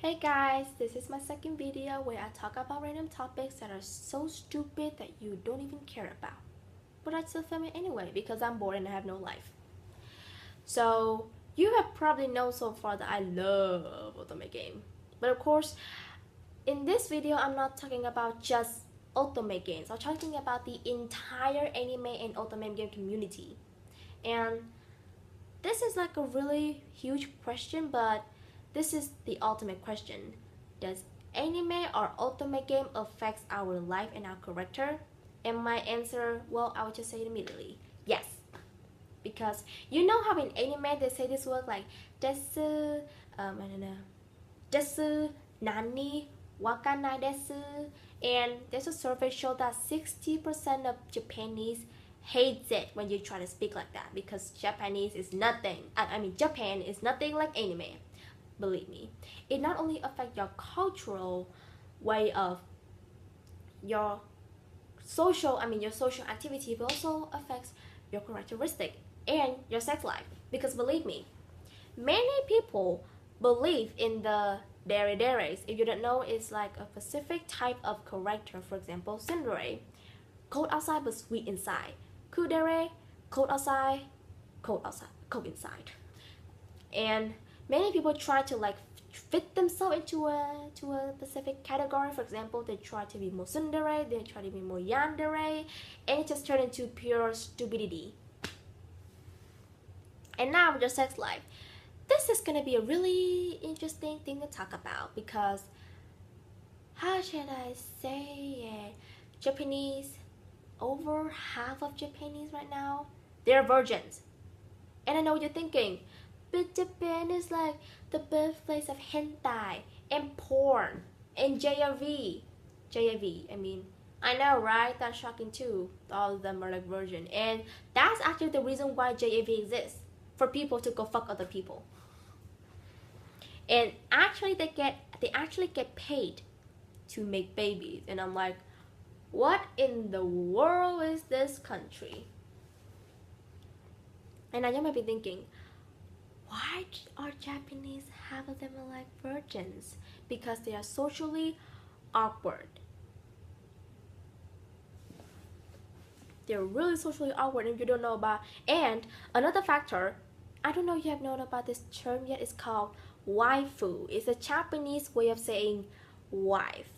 Hey guys, this is my second video where I talk about random topics that are so stupid that you don't even care about. But I still film it anyway because I'm bored and I have no life. So, you have probably known so far that I love Ultimate Game. But of course, in this video, I'm not talking about just Ultimate games. I'm talking about the entire anime and Ultimate game community. And this is like a really huge question, but this is the ultimate question. Does anime or ultimate game affects our life and our character? And my answer, well, I would just say it immediately. Yes. Because you know how in anime they say this word like desu, I don't know, desu, nani, wakanai desu. And there's a survey show that 60% of Japanese hates it when you try to speak like that because Japanese is nothing. Japan is nothing like anime. Believe me, it not only affects your cultural way of your social activity, but also affects your characteristic and your sex life. Because believe me, many people believe in the deres. If you don't know, it's like a specific type of character. For example, tsundere, cold outside but sweet inside. Kudere, cold outside, cold inside. And many people try to like fit themselves into a specific category. For example, they try to be more tsundere, they try to be more yandere, and it just turned into pure stupidity. And now with your sex life, this is gonna be a really interesting thing to talk about because how should I say it? Japanese, over half of Japanese right now, they're virgins. And I know what you're thinking, but Japan is like the birthplace of hentai and porn and JRV. I know, right? That's shocking too. All of them are like virgin. And that's actually the reason why JAV exists. For people to go fuck other people. And actually they actually get paid to make babies. And I'm like, what in the world is this country? And I might be thinking, why are Japanese half of them are like virgins? Because they are socially awkward. They're really socially awkward and you don't know about. And another factor, I don't know if you have known about this term yet, it's called waifu. It's a Japanese way of saying wife.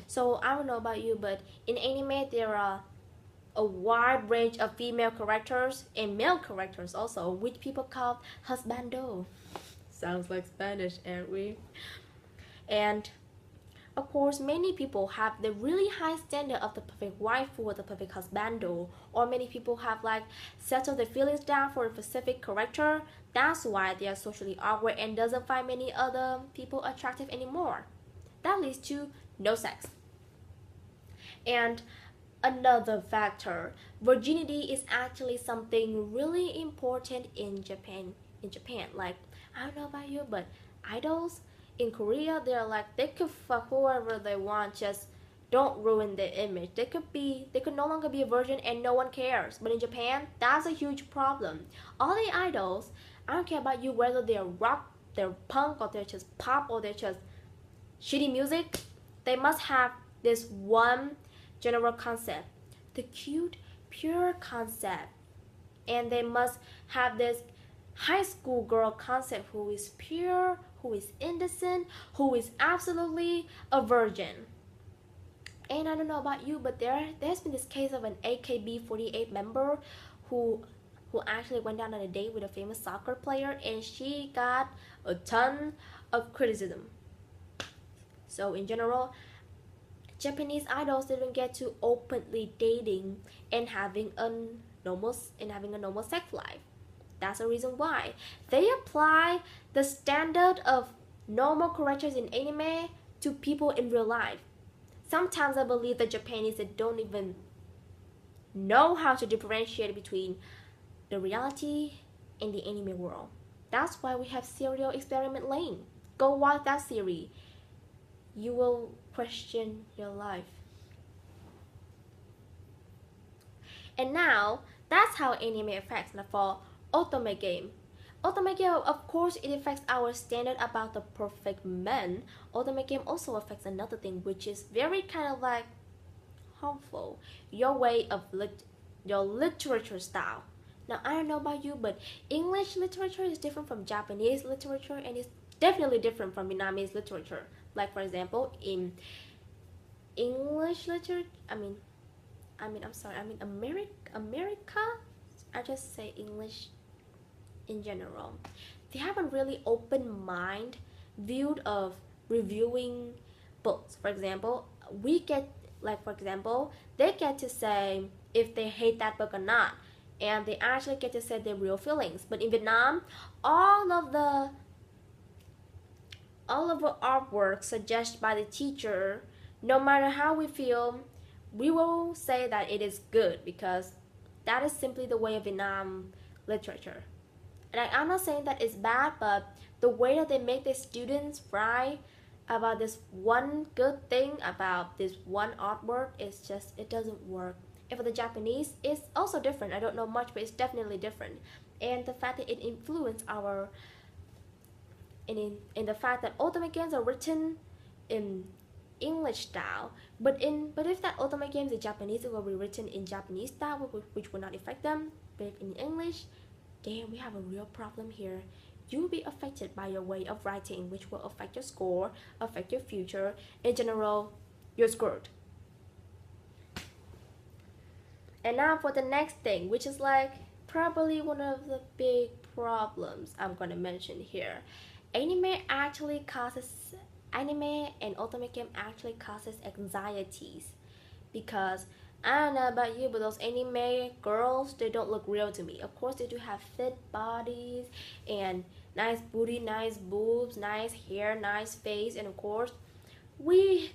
So I don't know about you, but in anime there are a wide range of female characters and male characters also, which people call husbando. Sounds like Spanish, aren't we? And of course, many people have the really high standard of the perfect waifu or the perfect husbando, or many people have like settled their feelings down for a specific character. That's why they are socially awkward and doesn't find many other people attractive anymore. That leads to no sex. And another factor, virginity is actually something really important in Japan. Like, I don't know about you, but idols in Korea, they're like, they could fuck whoever they want, just don't ruin their image. They could no longer be a virgin and no one cares. But in Japan, that's a huge problem. All the idols, I don't care about you whether they're rock, they're punk, or they're just pop, or they're just shitty music, they must have this one general concept, the cute, pure concept. And they must have this high school girl concept who is pure, who is innocent, who is absolutely a virgin. And I don't know about you, but there's been this case of an AKB48 member who actually went down on a date with a famous soccer player, and she got a ton of criticism. So in general, Japanese idols didn't get to openly dating and having a normal sex life. That's the reason why they apply the standard of normal characters in anime to people in real life. Sometimes I believe the Japanese that don't even know how to differentiate between the reality and the anime world. That's why we have Serial Experiment Lane. Go watch that series. You will question your life. And now, that's how anime affects the for ultimate game. Ultimate game, of course, it affects our standard about the perfect man. Ultimate game also affects another thing, which is very kind of like harmful. Your way of your literature style. Now I don't know about you, but English literature is different from Japanese literature, and it's definitely different from Vietnamese literature. Like for example, in English literature, I'm sorry, America. I just say English in general. They have a really open mind viewed of reviewing books. For example, we get like for example, they get to say if they hate that book or not, and they actually get to say their real feelings. But in Vietnam, all of the all of the artwork suggested by the teacher, no matter how we feel, we will say that it is good because that is simply the way of Vietnam literature. And I'm not saying that it's bad, but the way that they make their students write about this one good thing about this one artwork is just, it doesn't work. And for the Japanese, it's also different. I don't know much, but it's definitely different. And the fact that it influenced our in the fact that ultimate games are written in English style, but if that ultimate games in Japanese, it will be written in Japanese style, which will not affect them. But if in English, damn, we have a real problem here. You will be affected by your way of writing, which will affect your score, affect your future. In general, you're screwed. And now for the next thing, which is like probably one of the big problems I'm gonna mention here. Anime and ultimate game actually causes anxieties because I don't know about you, but those anime girls, they don't look real to me. Of course, they do have fit bodies and nice booty, nice boobs, nice hair, nice face, and of course, we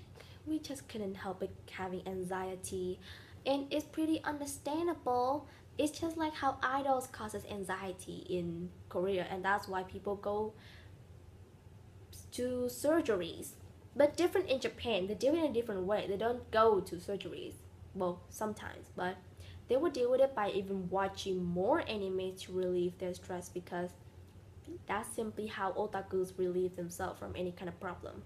just couldn't help it having anxiety, and it's pretty understandable. It's just like how idols causes anxiety in Korea, and that's why people go to surgeries. But different in Japan, they do it in a different way. They don't go to surgeries. Well, sometimes, but they would deal with it by even watching more anime to relieve their stress because that's simply how otakus relieve themselves from any kind of problem.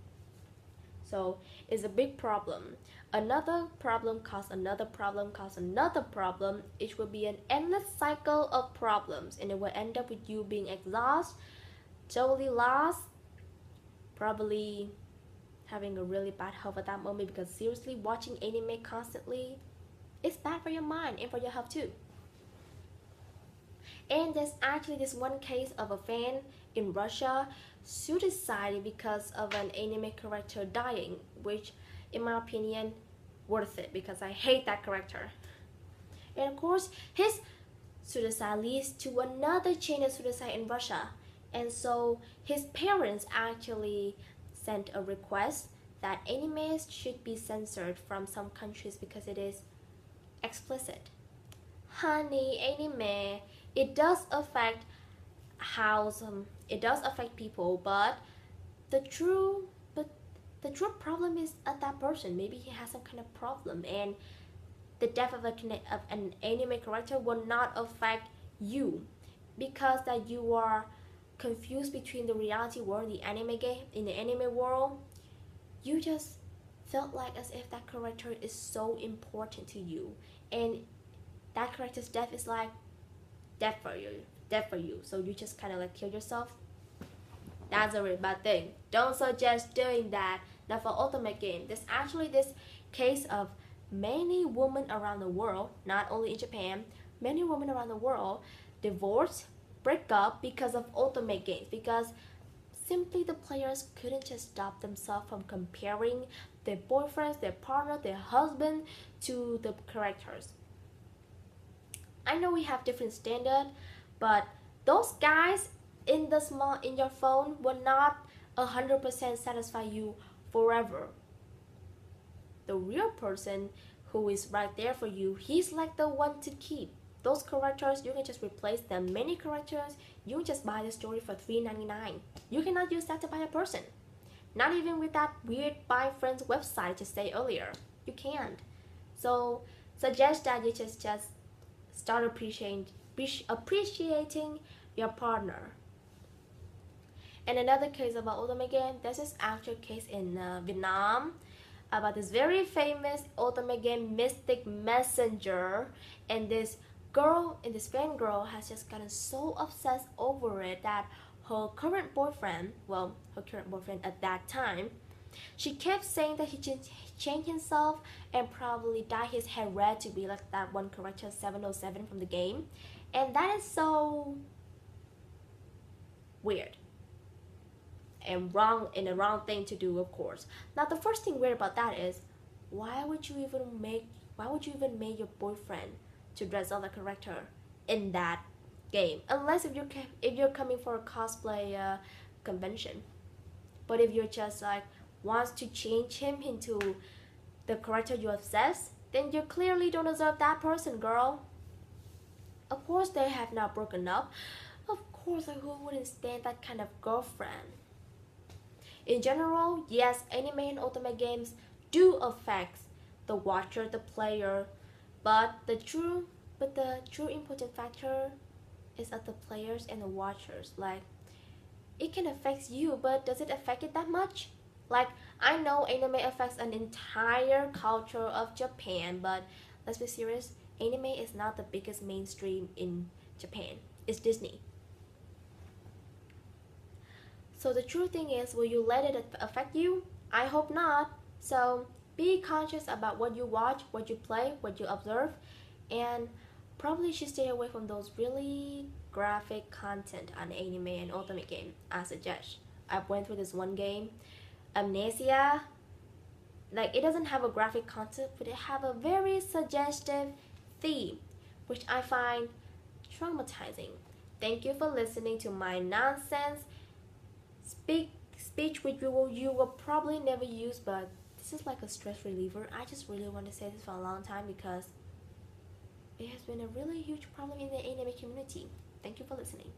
So it's a big problem. Another problem causes another problem causes another problem. It will be an endless cycle of problems, and it will end up with you being exhausted, totally lost, probably having a really bad health at that moment, because seriously, watching anime constantly is bad for your mind and for your health too. And there's actually this one case of a fan in Russia suicided because of an anime character dying, which in my opinion worth it because I hate that character. And of course, his suicide leads to another chain of suicide in Russia. And so his parents actually sent a request that animes should be censored from some countries because it is explicit. Honey, anime, it does affect how it does affect people, but the true problem is at that person. Maybe he has some kind of problem, and the death of an anime character will not affect you because that you are confused between the reality world and the anime game. In the anime world, you just felt like as if that character is so important to you, and that character's death is like death for you. So you just kind of like kill yourself. That's a really bad thing. Don't suggest doing that. Now for ultimate game, there's actually this case of many women around the world, not only in Japan, many women around the world divorce, break up because of ultimate games, because simply the players couldn't just stop themselves from comparing their boyfriends, their partner, their husband to the characters. I know we have different standard, but those guys in your phone will not 100% satisfy you forever. The real person who is right there for you, he's like the one to keep. Those characters, you can just replace them. Many characters, you can just buy the story for $3.99. You cannot use that to buy a person. Not even with that weird buy friends website to say earlier. You can't. So suggest that you just start appreciating your partner. And another case about ultimate game, this is actual case in Vietnam about this very famous ultimate game Mystic Messenger, and this girl and this fan girl has just gotten so obsessed over it that her current boyfriend, well, her current boyfriend at that time, she kept saying that he changed himself and probably dyed his hair red to be like that one character 707 from the game, and that is so weird and wrong, and a wrong thing to do, of course. Now the first thing weird about that is why would you even make your boyfriend to dress up a character in that game, unless if you're coming for a cosplay convention. But if you're just like wants to change him into the character you obsess, then you clearly don't deserve that person, girl. Of course they have not broken up. Of course, like, who wouldn't stand that kind of girlfriend? In general, yes, anime and ultimate games do affect the watcher, the player, but the true important factor is at the players and the watchers. Like, it can affect you, but does it affect it that much? Like, I know anime affects an entire culture of Japan, but let's be serious, anime is not the biggest mainstream in Japan. It's Disney. So the true thing is, will you let it affect you? I hope not. So be conscious about what you watch, what you play, what you observe, and probably should stay away from those really graphic content on anime and ultimate game. I suggest. I went through this one game, Amnesia. Like, it doesn't have a graphic content, but it have a very suggestive theme, which I find traumatizing. Thank you for listening to my nonsense speech which you will probably never use, but this is like a stress reliever. I just really want to say this for a long time because it has been a really huge problem in the anime community. Thank you for listening.